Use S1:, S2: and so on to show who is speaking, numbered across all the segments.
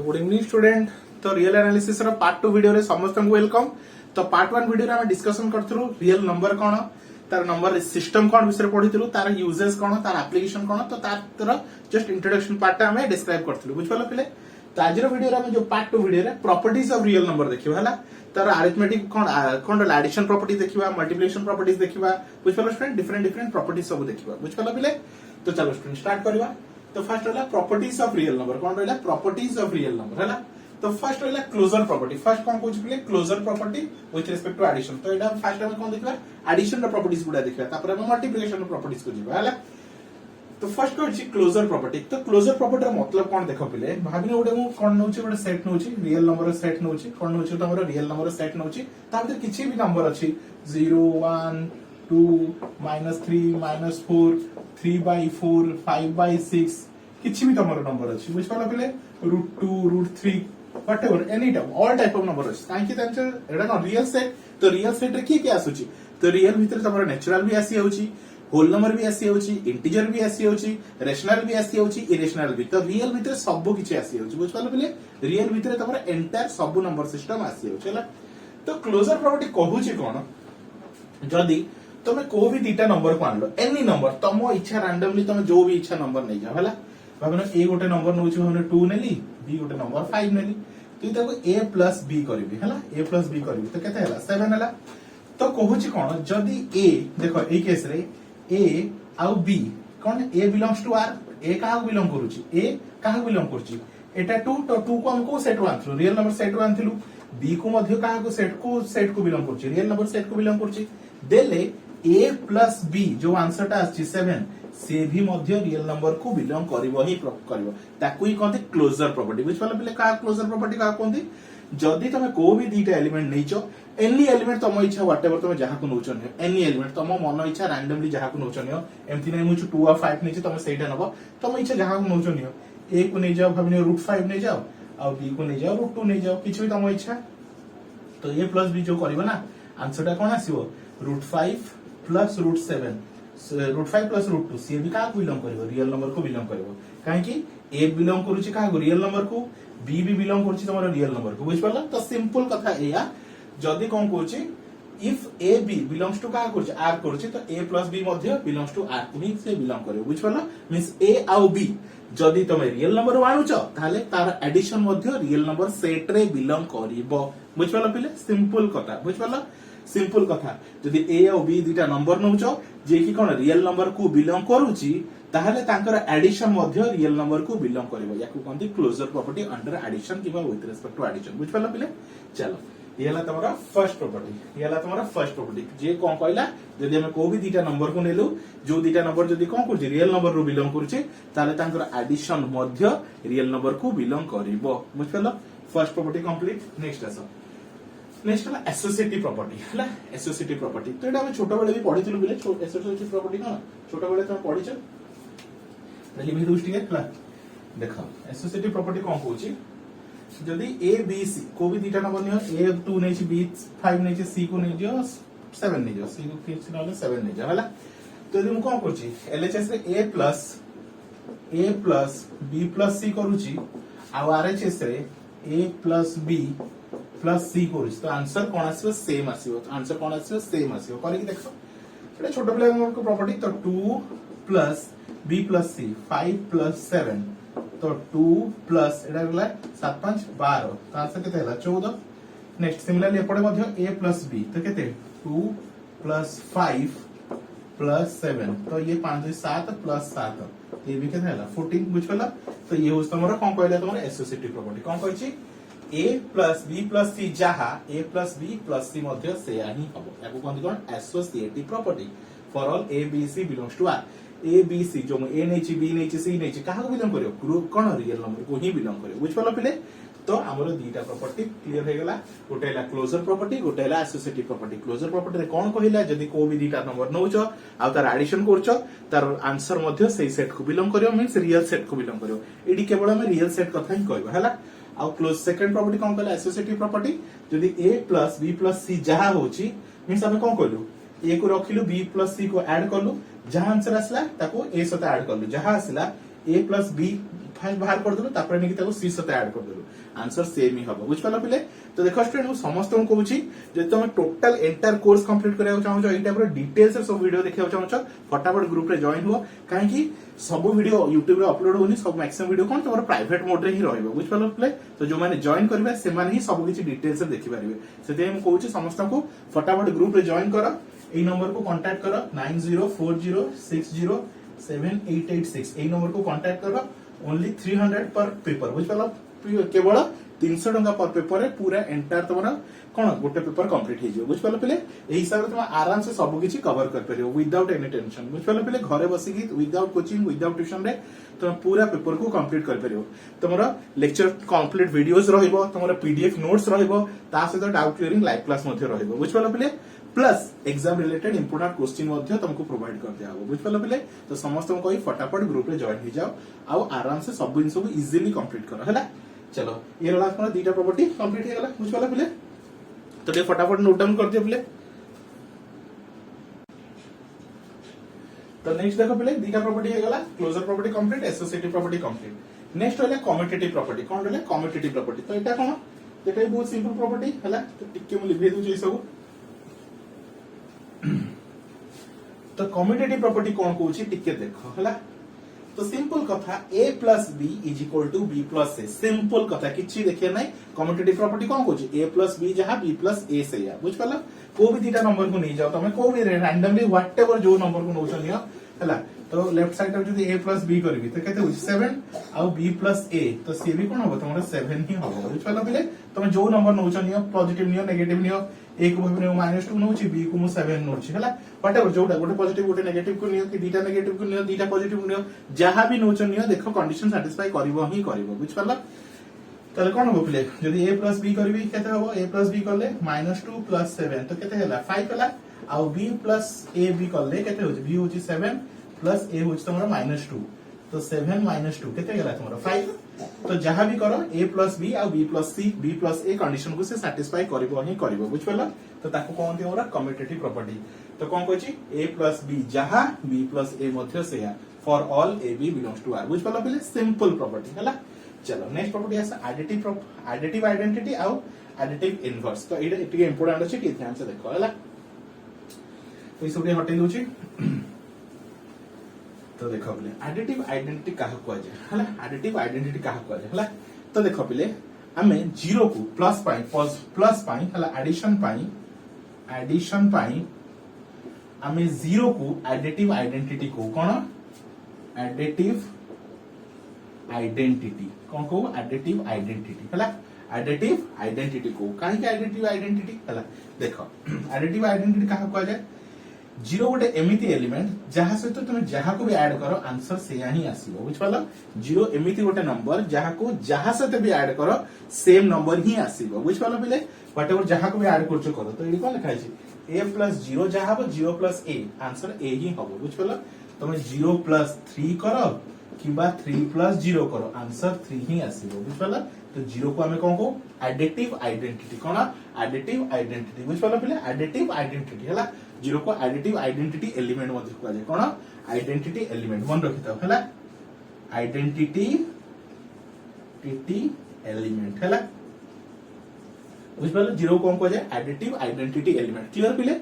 S1: Good evening student. तो real analysis रो part 2 video रे समस्त को वेलकम। तो पार्ट 1 वीडियो रे हम डिस्कशन करथुरु रियल नंबर कोन, तार नंबर सिस्टम कोन विषय पढिथुरु, तार यूजेस कोन, तार एप्लीकेशन कोन। तो तार जस्ट इंट्रोडक्शन पार्ट हम डिस्क्राइब करथुरु, बुझ पालो पिले। तो आज रो वीडियो रे हम जो पार्ट 2 वीडियो रे प्रॉपर्टीज ऑफ रियल नंबर देखिबा हला। तार अरिथमेटिक कोन एडिशन प्रॉपर्टीज देखिबा, मल्टीप्लिकेशन प्रॉपर्टीज देखिबा, बुझ पालो स्टूडेंट। डिफरेंट प्रॉपर्टीज सब देखिबा, बुझ पालो पिले। तो चलो स्टूडेंट स्टार्ट करबा। तो फर्स्ट रहला प्रॉपर्टीज ऑफ रियल नंबर। कौन रहला प्रॉपर्टीज ऑफ रियल नंबर हैला। तो फर्स्ट रहला क्लोजर प्रॉपर्टी। फर्स्ट कौन कहउछ पिले closure property with respect to addition. तो एटा फर्स्ट हम कोन देखबा एडिशन रो प्रॉपर्टीज गुडा देखबा, तापर हम मल्टीप्लिकेशन रो प्रॉपर्टीज को जिबा हैला। तो फर्स्ट कहउछ क्लोजर प्रॉपर्टी। तो क्लोजर प्रॉपर्टी रो मतलब कोन देखो पिले, भाबिने ओडे मु कोन नउछि, ओडे सेट नउछि, रियल नंबर रो सेट नउछि। कोन नउछि तो हमर रियल नंबर रो सेट नउछि, ता भीतर किछि भी नंबर अछि 0 1 2 -3 -4 3/4 5/6 किछि भी तमरो नंबर अछि, बुझ पालो पिले। √2 √3 whatever any type all type of number अछि। ताकि तंच एडा न रियल सेट। तो रियल सेट रे की आसुची, तो रियल भीतर तमरो नेचुरल भी आसी होची, होल नंबर भी आसी होची, इंटीजर भी आसी होची, रेशनल भी आसी होची, इरेशनल भी। तो रियल भीतर सब किछि आसी होची, बुझ पालो पिले। रियल भीतर तमरो एंटायर सब नंबर सिस्टम आसी होची हला। तो क्लोजर प्रॉपर्टी कहूची कोन, जदी तमे को भी दीटा नंबर को आनलो, एनी नंबर तमो इच्छा रैंडमली तमे जो भी इच्छा नंबर नै जा हला। भाबनो ए गोटे नंबर नउछि, भाबनो 2 नेली, बी गोटे नंबर 5 नेली। तो ताको a प्लस b करबी हला, a प्लस b करबी तो केते हला 7 हला। तो कहूची कोन, जदी a देखो ए केस रे a आउ b कोन a belongs to r, a काहा बिलोंग करूची, a काहा बिलोंग करूची एटा 2। तो 2 को हमको set 1 through real number set 1 थलु, b को मध्य काहा को सेट को बिलोंग करूची, रियल नंबर सेट को बिलोंग करूची। देले a प्लस b जो आंसर टा आछि 7 से भी मध्य रियल नंबर को बिलोंग करबो ही करबो, ताकू ही कहते क्लोजर प्रॉपर्टी। बुझ पालो पिले का क्लोजर प्रॉपर्टी का कहते, जदी तमे को भी दीटा एलिमेंट नैचो, एनी एलिमेंट तम इच्छा व्हाटएवर तमे जहा को नउचो नियो, एनी एलिमेंट तम मन इच्छा रैंडमली जहा को नउचो नियो। एमथि नै मुछु 2 और 5 नैचो, तमे सेटा नबो, तम इच्छा जहा को नउचो नियो। a को नै जाओ, भाबिनो √5 नै जाओ, आ b को नै जाओ, √2 नै जाओ, किछ भी तम इच्छा। तो a प्लस b जो करबो ना, आंसर टा कोन आसीबो √5 प्लस √7 √5 प्लस √2। सी भी का बिलोंग करिवो, रियल नंबर को बिलोंग करिवो। काहे कि ए बिलोंग करूची का रियल नंबर को, बी भी बिलोंग करूची तमरो रियल नंबर को, बुझ पारला। तो सिंपल कथा एया, जदी कोन कहूची if A B belongs to का करूची आर करूची, तो ए प्लस बी मध्य बिलोंग्स टू आर को ही से बिलोंग करिवो, बुझ पारला। मींस ए आउ बी जदी तमे रियल नंबर आनुचो, ताले तार एडिशन मध्य रियल नंबर सेट रे बिलोंग करिवो, बुझ पारला पिले। सिंपल कथा, बुझ पारला, सिंपल कथा। जदी ए और बी दुटा नंबर नउचो जे कि कोन रियल नंबर को बिलोंग करूची, ताहले तांकर एडिशन मध्य रियल नंबर को बिलोंग करिवो, याकू कहंती क्लोजर प्रॉपर्टी अंडर एडिशन किबा विथ रिस्पेक्ट टू एडिशन, बुझ पालो पिले। चलो ये हला तमरा फर्स्ट प्रॉपर्टी, ये हला तमरा फर्स्ट प्रॉपर्टी। जे कोन कहला, जदी हम को भी दुटा नंबर को नेलु, जो दुटा नंबर जदी कोन करूची रियल नंबर रो बिलोंग करूची, ताहले तांकर एडिशन मध्य रियल नंबर को बिलोंग करिवो, बुझ पालो। First property complete. नेक्स्ट आसो, नेक्स्ट हला एसोसिएटिव प्रॉपर्टी हला। एसोसिएटिव प्रॉपर्टी तो एटा हम छोटा बेले भी पढिथिलु बिले। एसोसिएटिव प्रॉपर्टी कोन छोटा बेले तुम पढिछ, देखि भी दृष्टि के हला। देखो एसोसिएटिव प्रॉपर्टी कोन कहूची, जदी ए बी सी को भी दीटा नंबर नियो, ए 2 नै छि, बी 5 नै छि, सी को नै जो 7 नै जो, सी को किछ नले 7 नै जो हला। तो यदि हम कोन करछि एलएचएस रे ए प्लस बी प्लस सी करूची, आ आरएचएस रे ए प्लस बी प्लस सी करूची, तो आंसर कोन आसीबो सेम आसीबो। तो आंसर कोन आसीबो सेम आसीबो, करि कि देखो एटा छोटा प्ले को प्रॉपर्टी। तो 2 प्लस बी प्लस सी 5 प्लस 7, तो 2 प्लस एटा गला 7 5 12, तो आंसर केते हला 14। नेक्स्ट सिमिलरली एपडे मध्य ए प्लस बी, तो केते 2 प्लस 5 प्लस 7, तो ये 5 2 7 प्लस 7, ये भी केते हला 14, बुझ पला। तो ये होस तमरो कोन कहला, तमरो एसोसिएटिव प्रॉपर्टी कोन कहछि a plus b plus c जहा a plus b plus c मध्य से आही हबो, याकू कहंती कोन associative property for all a b c belongs to r। a b c जो a नै छि, b नै छि, c नै छि, काहा को बिलोंग करियो, ग्रुप कोन रियल नंबर को ही बिलोंग करियो, बुझ पालो पिले। तो हमरो दीटा प्रॉपर्टी क्लियर हे गेला, गोटे हला क्लोजर प्रॉपर्टी, गोटे हला एसोसिएटिव प्रॉपर्टी। क्लोजर प्रॉपर्टी रे कोन कहिला, जदी को भी दीटा नंबर नउचो आ तार एडिशन करचो, तार आंसर मध्य सेही सेट को बिलोंग करियो, मींस रियल सेट को बिलोंग करियो। एडी केवल हम रियल सेट कथा ही कहबा हला। आ क्लोज सेकंड प्रॉपर्टी कोन कहला एसोसिएटिव प्रॉपर्टी, जदी a plus b plus c जहा होची, मींस हम कोन कहलु a को रखिलु b प्लस c को ऐड करलु, जहा आंसर आसला ताको a सता ऐड करलु, जहा आसला ए प्लस बी फास्ट बाहर कर देलु तापर नेकी ताको सी सते ऐड कर देलु आंसर सेम ही हबो बुझ पालो पिले तो देखो स्टूडेंट समस्त को कहूची जे तुम टोटल एंटायर कोर्स कंप्लीट करिया चाहौ छ एई टाइप रो डिटेल्स सब वीडियो देखिया चाहौ छ फटाफट ग्रुप रे जॉइन हो काहे कि सब वीडियो YouTube रे अपलोड होनी सब मैक्सिमम वीडियो कोन तोर प्राइवेट मोड रे ही रहइबो बुझ पालो पिले तो जो माने जॉइन करबे से माने ही सब किछि डिटेल्स देखि परिबे सेते हम कहूची समस्त को फटाफट ग्रुप रे जॉइन करो एई नंबर को कांटेक्ट करो 9040607886 एई नंबर को कांटेक्ट करो ओनली 300 पर पेपर बुझ पालो केवल 300 टंका पर पेपर रे पूरा एंटायर तमरा कोन गोटे पेपर कंप्लीट हे जियो बुझ पालो पले एही हिसाब रे तुम आराम से सब किछि कवर कर परियो विदाउट एनी टेंशन बुझ पालो पले घरे बसी की विदाउट कोचिंग विदाउट ट्यूशन रे तुम पूरा पेपर को कंप्लीट कर परियो तमरा लेक्चर कंप्लीट वीडियोस रहइबो तमरा पीडीएफ नोट्स रहइबो ता सहित डाउट क्लियरिंग लाइव क्लास मध्ये रहइबो बुझ पालो पले plus exam related important question मध्ये तुमको प्रोवाइड कर दिया हो बुझ पालो पले तो समस्त को कहि फटाफट ग्रुप रे जॉइन हो जाओ आ आराम से सब दिन सब इजीली कंप्लीट करो हैला चलो ये रहा अपना दीटा प्रॉपर्टी कंप्लीट हो गला बुझ पाला पले तो ये फटाफट नोट डाउन कर दियो पले तो नेक्स्ट देखो पले दीटा प्रॉपर्टी हो गला closure property complete associative property complete next होले कम्यूटेटिव प्रॉपर्टी कोन होले कम्यूटेटिव प्रॉपर्टी तो एटा कोन एटा बहुत सिंपल प्रॉपर्टी हैला तो टिके मु लिखि दउ छै सब तो कम्यूटेटिव प्रॉपर्टी कोन कहूची टिके देखो हैला तो सिंपल कथा a plus b is equal to b plus a simple कथा किछि देखिए नै कम्यूटेटिव प्रॉपर्टी कोन कहूची a प्लस b जहां b प्लस a से या बुझ पाला को भी दीटा नंबर को नहीं जाओ तमे को भी रैंडमली व्हाटएवर जो नंबर को नोचन नियो हैला तो लेफ्ट साइड रे जदी a प्लस b करबी तो केते होची 7 आ b प्लस a तो c भी कोन होबो तमरा 7 ही होबो बुझ पाला बिले तमे जो नंबर नोचन नियो पॉजिटिव नियो नेगेटिव नियो a को भाबने -2 नोची b को 7 नोची हैला व्हाटएवर जोटा गोटे पॉजिटिव गोटे नेगेटिव को नियो कि दीटा नेगेटिव को नियो दीटा पॉजिटिव को नियो जहां भी नोचन नियो देखो कंडीशन सैटिस्फाई करबो ही करबो बुझ पाला तले कोन हो प्ले जदी a प्लस b करबी केते होबो a प्लस b करले -2 प्लस 7 तो केते होला 5 होला आ b प्लस a b करले केते होची b होची 7 प्लस a होची तमरा -2 तो 7 -2 केते गेला तमरा 5 तो जहां भी करो a प्लस b आ b plus c b plus a condition को से सैटिस्फाई करबो ही करबो बुझ पाला तो ताको कोन दियो हमरा कम्यूटेटिव प्रॉपर्टी तो कोन कहछि a प्लस b जहां b प्लस a मध्ये से या for all a b belongs to r बुझ पाला पहले सिंपल प्रॉपर्टी हैला चलो नेक्स्ट प्रॉपर्टी है एडिटिव आइडेंटिटी आ एडिटिव इनवर्स तो एटा एटिके इंपोर्टेंट अछि कि ध्यान से देखो हैला तो ई सब हटे दोछि तो देखो पहले एडिटिव आइडेंटिटी काहा को जाय हैला एडिटिव आइडेंटिटी काहा को जाय हैला तो देखो पहले हमें 0 को प्लस पाई हैला एडिशन पाई हमें 0 को एडिटिव आइडेंटिटी को कोन एडिटिव आइडेंटिटी कोन को एडिटिव आइडेंटिटी हैला एडिटिव आइडेंटिटी को काहे के एडिटिव आइडेंटिटी हैला देखो एडिटिव आइडेंटिटी काहा को जाय 0 गोटे एमिति एलिमेंट जहां से तो तुम जहां को भी ऐड करो आंसर से ही आसीबो बुझ पालो 0 एमिति गोटे नंबर जहां से भी ऐड करो सेम नंबर ही आसीबो बुझ पालो पहिले व्हाटएवर जहां को भी ऐड करछो करो तो एडी कोन लिखा छै a प्लस 0 जहां हो 0 प्लस a आंसर a ही हबो बुझ पालो तुम 0 प्लस 3 करो किबा 3 प्लस 0 करो आंसर 3 ही आसीबो बुझ पालो तो 0 को हमें कोन को एडिटिव आइडेंटिटी कोन एडिटिव आइडेंटिटी बुझ पालो पहिले एडिटिव आइडेंटिटी हैला 0 को एडिटिव आइडेंटिटी एलिमेंट मध्ये को जाय कोन आइडेंटिटी एलिमेंट मन रखितो हैला आइडेंटिटी एलिमेंट हैला बुझ पालो 0 कोन को जाय एडिटिव आइडेंटिटी एलिमेंट क्लियर पहिले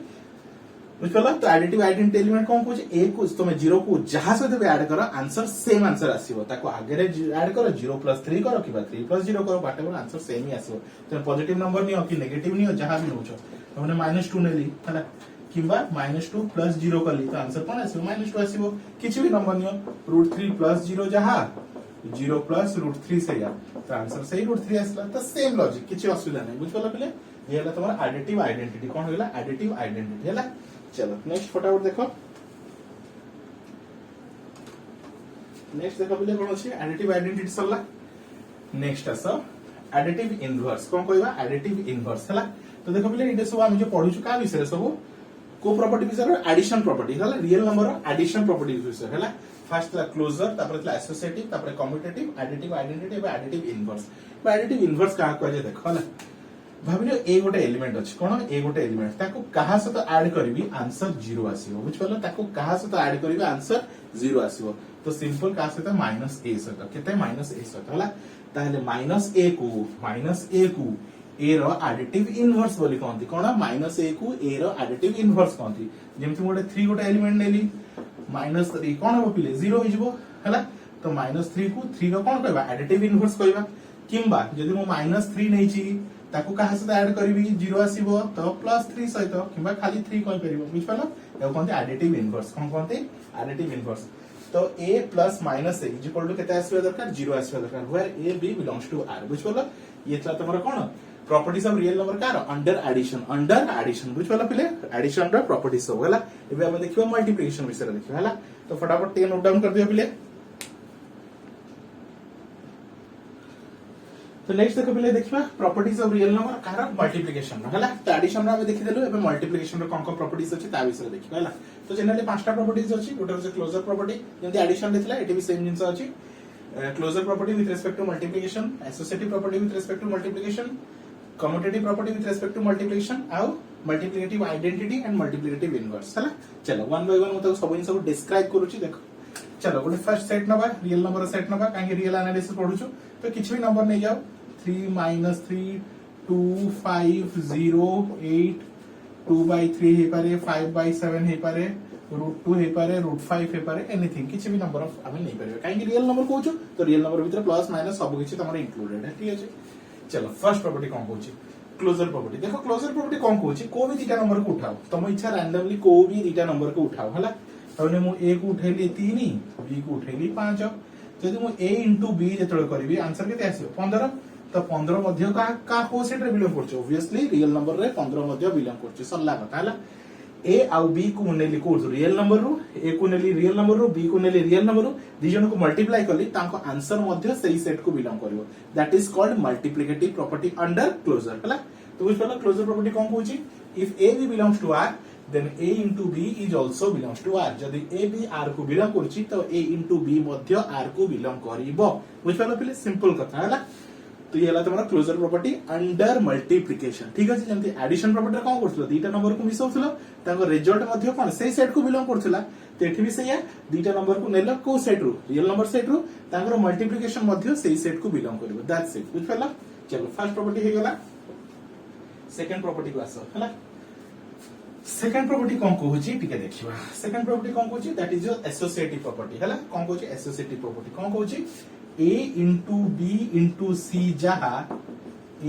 S1: बुझ पालो तो एडिटिव आइडेंटिटी एलिमेंट कोन को जे a को तुम 0 को जहां से भी ऐड करो आंसर सेम आंसर आसीबो ताको आगे रे ऐड करो 0 प्लस 3 करो किबा 3 प्लस 0 करो व्हाटएवर आंसर सेम ही आसीबो तो पॉजिटिव नंबर नियो कि नेगेटिव नियो जहां भी नोचो हमने -2 नेली हैला किबा -2 प्लस 0 करली तो आंसर कोन आसीबो -2 आसीबो किछि भी नंबर नियो √3 प्लस 0 जहां 0 प्लस √3 से या तो आंसर सही √3 आसला तो सेम लॉजिक किछि असुविधा नै बुझ पालो पहिले ये हला तुम्हारा एडिटिव आइडेंटिटी कोन होइला एडिटिव आइडेंटिटी हैला चलो नेक्स्ट फटाफट देखो नेक्स्ट देखो पहिले कोन अछि एडिटिव आइडेंटिटी सरला नेक्स्ट आसो एडिटिव इनवर्स कोन कहबा एडिटिव इनवर्स हैला तो देखो पहिले इडे सब हम जो पढु छु का विषय सब को प्रॉपर्टी विषय एडिशन प्रॉपर्टी हैला रियल नंबर एडिशन प्रॉपर्टी विषय हैला फर्स्ट ला क्लोजर तापर ला एसोसिएटिव तापर कम्यूटेटिव एडिटिव आइडेंटिटी एबा एडिटिव इनवर्स का एडिटिव इनवर्स का कहजे देखो हैला भाबिलो ए गोटे एलिमेंट अछि कोन ए गोटे एलिमेंट ताको कहा सहित ऐड करबी आंसर 0 आसीबो बुझ पलो ताको कहा सहित ऐड करबी आंसर 0 आसीबो तो सिंपल कहा सहित माइनस ए सहित केते माइनस ए सहित हला ताले माइनस ए को ए रो एडिटिव इनवर्स बोली कहंती कोन माइनस ए को ए रो एडिटिव इनवर्स कहंती जेमति गोटे 3 गोटे एलिमेंट नेली माइनस 3 कोन हो पिले 0 हो जिवो हला तो माइनस 3 को 3 रो कोन कहबा एडिटिव इनवर्स कहबा किंबा जदि मो माइनस 3 नै छी ताको कहा सहित ऐड करबी 0 आसीबो तो प्लस 3 सहित किंबा खाली 3 कहि परिबो बुझ पालो ए कहंती एडिटिव इनवर्स कोन कहंती एडिटिव इनवर्स तो a plus minus a is equal to केते आसीबा दरकार 0 आसीबा दरकार where a b belongs to r बुझ पालो ये तला तमरा कोन प्रॉपर्टीज ऑफ रियल नंबर कार अंडर एडिशन बुझ पालो पिले एडिशन रो प्रॉपर्टीज सब होला एबे हम देखिबो मल्टीप्लिकेशन विषय देखिबो होला तो फटाफट 10 नोट डाउन कर दियो पिले तो नेक्स्ट देखो पिले देखिबा properties of real number car multiplication होला तो एडिशन रो देखि देलु एबे मल्टीप्लिकेशन रो कोन प्रॉपर्टीज अछि ता विषय देखिबा होला तो जनरली पांचटा प्रॉपर्टीज अछि गोटे होचे क्लोजर प्रॉपर्टी जेंति एडिशन देथिला एटी भी सेम जिंस अछि closure property with respect to multiplication associative property with respect to multiplication commutative property with respect to multiplication आउ multiplicative identity and multiplicative inverse हला चलो वन बाय वन मते सब जिंस को डिस्क्राइब करूची देखो चलो गोटे फर्स्ट सेट नबा रियल नंबर सेट नबा काहे रियल एनालिसिस पढुछु तो किछ भी नंबर नै जाओ 3 -3 2 5 0 8 2/3 हे पारे 5/7 हे पारे √2 हे पारे √5 हे पारे एनीथिंग किछि भी नंबर ऑफ आमे नै पारे काहे रियल नंबर कहूछु तो रियल नंबर भीतर प्लस माइनस सब किछि तमर इंक्लूडेड है ठीक है चलो फर्स्ट प्रॉपर्टी कौन कहूछि क्लोजर प्रॉपर्टी देखो क्लोजर प्रॉपर्टी कौन कहूछि को भी दीटा नंबर को उठाओ तुम इच्छा रैंडमली को भी दीटा नंबर को उठाओ हला तने मु a को उठेली 3 b को उठेली 5 जदि मु a * b जेतळे करबी आंसर केते आसीयो 15 तो 15 मध्य का को सेट रे बिलोंग करछ ऑब्वियसली रियल नंबर रे 15 मध्य बिलोंग करछ सल्ला कथा हला ए आउ बी को नेली को रियल नंबर रो ए को नेली रियल नंबर रो बी को नेली रियल नंबर रो दी जन को मल्टीप्लाई करली तांको आंसर मध्य सही सेट को बिलोंग करिवो that is called multiplicative property under closure हला तो बुझ पला क्लोजर प्रॉपर्टी कोन कहूची if A B belongs to R then a into b is also belongs to r जदि a b r को बिलोंग करछि तो a into b Madhya r को बिलोंग करिवो बुझ पला पिले सिंपल कथा हला तो ये हला तमरा क्लोजर प्रॉपर्टी अंडर मल्टीप्लिकेशन ठीक अछि जेंति एडिशन प्रॉपर्टी कोन करथलो दीटा नंबर को मिसौथलो ताको रिजल्ट मध्य कोन सेही सेट को बिलोंग करथला तो एठी भी सहीया दीटा नंबर को नेलो को सेट रो रियल नंबर सेट रो ताको मल्टीप्लिकेशन मध्य सेही सेट को बिलोंग करिवो दैट्स इट बुझ पला चलो फर्स्ट प्रॉपर्टी हे गला सेकंड प्रॉपर्टी को आसो हला सेकंड प्रॉपर्टी कोन कहूची टिके देखिबा सेकंड प्रॉपर्टी कोन कहूची that is your associative property हला कोन कहूची एसोसिएटिव प्रॉपर्टी कोन कहूची a into b into c जहा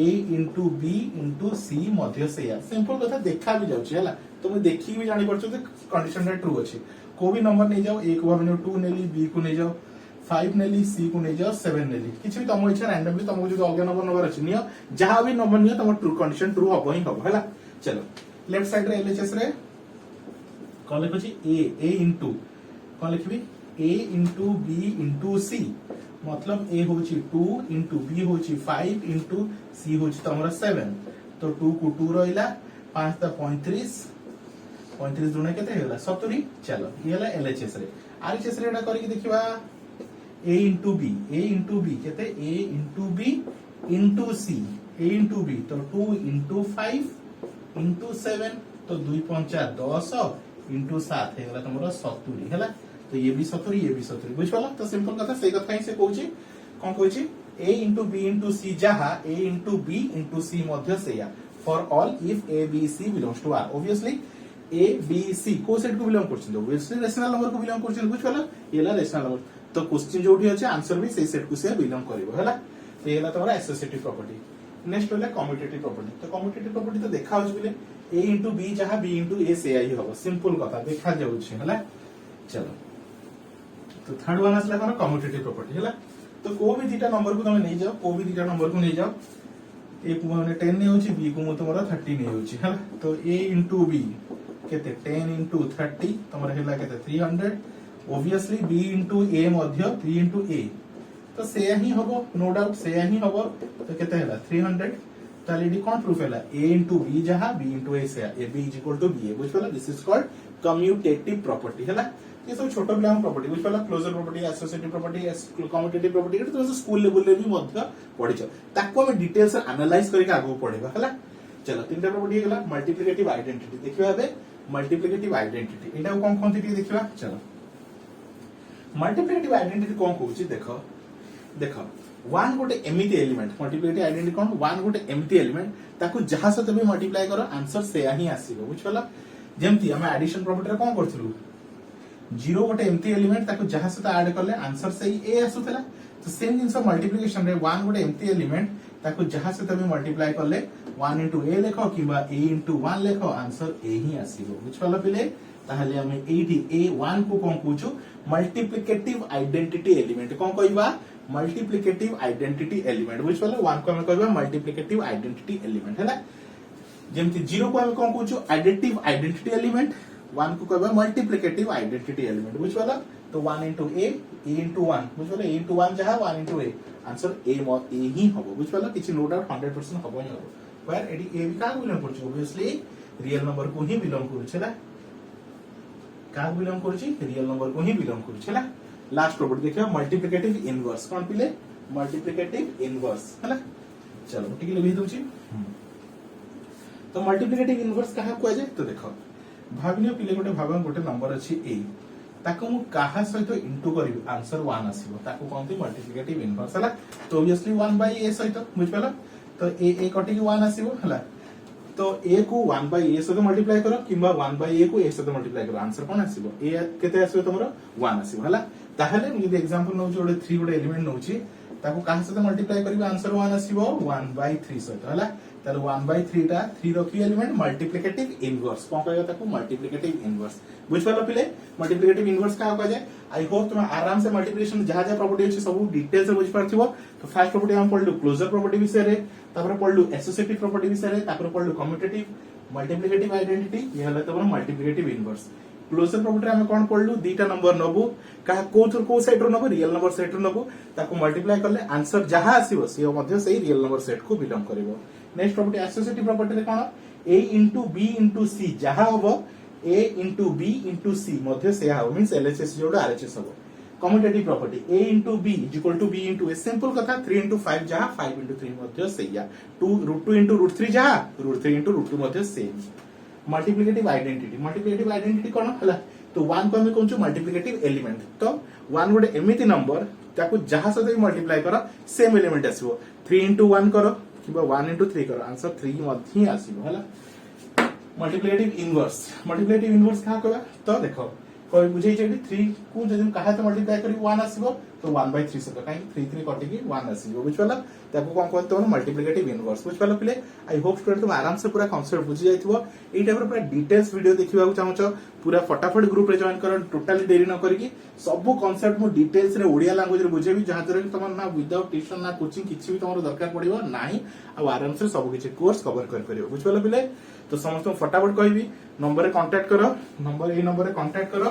S1: a into b into c मध्य सेया सिंपल कथा देखा भी जाउची हला तुम देखि भी जानि परछो जे कंडीशन रे ट्रू अछि को भी नंबर नै जाओ a को भाबने 2 नेली b को नै जाओ 5 नेली c को नै जाओ 7 नेली किछि भी तम इच्छा रैंडमली तुमको जो अलग नंबर अछि नियो जहा भी नंबर नियो तम ट्रू कंडीशन ट्रू हबो ही हबो हला चलो लेफ्ट साइड रे एलएचएस रे कोन लिखछि a into cone लिखबी a into b into c मतलब a होची 2 into b होची 5 into c होची तमरा 7 तो 2 को 2 रहिला 5 ता 35 दुने केते हेला 70 चलो ये हला एलएचएस रे आरएचएस रे एटा करी देखिबा a into b केते a into b into c a into b तो 2 into 5 into 7 तो 2 5 10 into 7 हेला तमरा 70 हेला तो ये भी 70 ये भी 70 बुझ पाला तो सिंपल कथा से कथा ही से कहूची कोन कहूची a into b into c जहा a into b into c मध्य सेया for all if a b c belongs to r obviously a b c को सेट को बिलोंग करछन ऑब्वियसली रेशनल नंबर को बिलोंग करछन बुझ पाला येला रेशनल नंबर तो क्वेश्चन जोठी अछि आंसर भी सही सेट को से बिलोंग करिवो हला तो येला तमरा एसोसिएटिव प्रॉपर्टी नेक्स्ट होला कम्यूटेटिव प्रॉपर्टी तो कम्यूटेटिव प्रॉपर्टी तो देखा होछ बिले a into b जहा b into a सेया ही होबो सिंपल कथा देखा जाउछ हला चलो तो थर्ड वन असला कोन कम्यूटेटिव प्रॉपर्टी हला तो को भी दीटा नंबर को तमे नै जाओ को भी दीटा नंबर को नै जाओ ए को माने 10 नै होची b को म तमरा 30 नै होची हला तो a into b केते 10 into 30 तमरा हेला केते 300 obviously b into a Madhya 3 into a तो सेया ही हबो नो डाउट सेया ही हबो तो केते हेला 300 ताले डी कोन प्रूफ हेला a into b जहा b into a सेया a b is equal to b बुझ पला this is called commutative property हला ये सब छोट पिला प्रॉपर्टी बुझ पाला closure property associative property commutative property तो स्कूल लेवल रे भी मध्य पढिछ ताको हम डिटेल्स एनालाइज करके आगो पढेबा हला चलो तीनटा प्रॉपर्टी गेला मल्टीप्लिकेटिव आइडेंटिटी देखिबा बे मल्टीप्लिकेटिव आइडेंटिटी एटा कोन कोन थी देखिबा चलो मल्टीप्लिकेटिव आइडेंटिटी कोन कहूची देखो देखो वन गोटे एमिति एलिमेंट मल्टीप्लिकेटिव आइडेंटिटी कोन वन गोटे एमिति एलिमेंट ताको जहा सते भी मल्टीप्लाई करो आंसर से ही आसीबो बुझ पाला जेमती हम एडिशन प्रॉपर्टी रे कोन करथलु जीरो गोटे एमती एलिमेंट ताको जहा सते ऐड करले आंसर से ही ए आसुतला तो सेम जिंस मल्टीप्लिकेशन रे वन गोटे एमती एलिमेंट ताको जहा सते भी मल्टीप्लाई करले 1 into a लेखो किबा a into 1 लेखो आंसर a ही आसीबो बुझ पाला पिले ताहले हम एठी a1 को कोन कहूछु मल्टीप्लिकेटिव आइडेंटिटी एलिमेंट कोन कहबा मल्टीप्लिकेटिव आइडेंटिटी एलिमेंट बुझ पाला 1 को हम कहबा मल्टीप्लिकेटिव आइडेंटिटी एलिमेंट हैला जेमति 0 को हम कोन कहूछु एडिटिव आइडेंटिटी एलिमेंट 1 को कहबा मल्टीप्लिकेटिव आइडेंटिटी एलिमेंट बुझ पाला तो 1 into a into 1 बुझ पाला a into 1 जहा 1 into a आंसर a ही हबो बुझ पाला किछि नो डाउट 100% हबो ही हबो वेयर एडी ए भी का बिलोंग करछ ऑब्वियसली रियल नंबर को ही बिलोंग करछ हैला का बिलोंग करछ रियल नंबर को ही बिलोंग करछ हैला लास्ट प्रॉपर्टी देखियो मल्टीप्लिकेटिव इनवर्स कोन पिले मल्टीप्लिकेटिव इनवर्स हैला चलो ठीक लिखि दोछि तो मल्टीप्लिकेटिव इनवर्स कहा को जाय तो देखो भाबिनियो पिले गोटे भाबन गोटे नंबर अछि a ताको मु काहा सहित इनटू करिवि आंसर 1 आसीबो ताको कोनती मल्टीप्लिकेटिव इनवर्स हला तो ऑब्वियसली 1 by a सहित बुझ पाला तो a कटि के 1 आसीबो हला तो a को 1 by a सहित मल्टीप्लाई करो किबा 1 by a को a सहित मल्टीप्लाई करो आंसर कोन आसीबो a केते आसीबो तमरो 1 आसीबो हला ताहले मु जे एग्जांपल नउ जोडे 3 गोटे एलिमेंट नउची ताको काहा सहित मल्टीप्लाई करिवि आंसर 1 आसीबो 1 by 3 सहित हला ताले 1 by 3 टा 3 रो की एलिमेंट मल्टीप्लिकेटिव इनवर्स कोन कहयो ताको मल्टीप्लिकेटिव इनवर्स बुझ पालो पिले मल्टीप्लिकेटिव इनवर्स का कह जाय आई होप तुम आराम से मल्टीप्लिकेशन जहा जहा प्रॉपर्टी अछि सब डिटेल्स बुझ पारथिबो तो फर्स्ट प्रॉपर्टी हम पढलु क्लोजर प्रॉपर्टी विषय रे तापर पढलु एसोसिएटिव प्रॉपर्टी विषय रे तापर पढलु कम्यूटेटिव मल्टीप्लिकेटिव आइडेंटिटी ये हला तमरो मल्टीप्लिकेटिव इनवर्स क्लोजर प्रॉपर्टी हम कोन पढलु दीटा नंबर नबु का को साइड रो नबु रियल नंबर सेट रो नबु ताको मल्टीप्लाई करले आंसर जहा आसीबो से मध्ये सही रियल नंबर सेट को बिलोंग करिवो नेक्स्ट प्रॉपर्टी एसोसिएटिव प्रॉपर्टी रे कोन a into b into c जहा होबो a into b into c मध्ये से how means LHS Jodo RHS होबो commutative property a into b is equal to b into a simple कथा 3 into 5 जहा 5 into 3 मध्ये सेया 2 √2 into √3 जहा √3 into √2 मध्ये सेम मल्टीप्लिकेटिव आइडेंटिटी कोन हला तो 1 को हम कहू मल्टीप्लिकेटिव एलिमेंट तो 1 गोटे एमिति नंबर ताको जहा सते मल्टीप्लाई करो सेम एलिमेंट आसीबो 3 into 1 करो किबा 1 into 3 करो आंसर 3 मध्ये आसीबो हला मल्टीप्लिकेटिव इनवर्स का कहबा तो देखो कोई बुझै छै 3 को जदि कहा तो मल्टीप्लाई करी 1 आसीबो तो 1 by 3 सतो काई 3 3 कटि के 1 आसीबो बुझ पाला ताको कोन कोन तो मल्टीप्लिकेटिव इनवर्स बुझ पाला पिले आई होप स्टूडेंट तुम आराम से पूरा कांसेप्ट बुझि जाइथिबो एई टाइप रो पूरा डिटेल्स वीडियो देखिबा चाहौ छ पूरा फटाफट ग्रुप रे जॉइन करो टोटली देरी न करी सब कांसेप्ट मु डिटेल्स रे ओडिया लैंग्वेज रे बुझेबी जहां तरे तुम ना विदाउट ट्यूशन ना कोचिंग किछि भी तुमरो दरकार पड़िबो नाही आ आराम से सब किछि कोर्स कवर कर परिबो बुझ पाला पिले तो समस्त फटाफट कहबी नंबर रे कांटेक्ट करो नंबर रे कांटेक्ट करो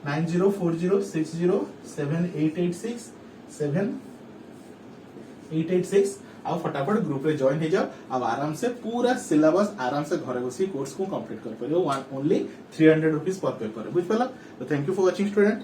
S1: 9040607886 आ फटाफट ग्रुप रे जॉइन हो जाओ अब आराम से पूरा सिलेबस आराम से घर बसी कोर्स को कंप्लीट कर परियो ओनली 300 रुपीस पर पेपर बुझ पाला तो thank you for watching student.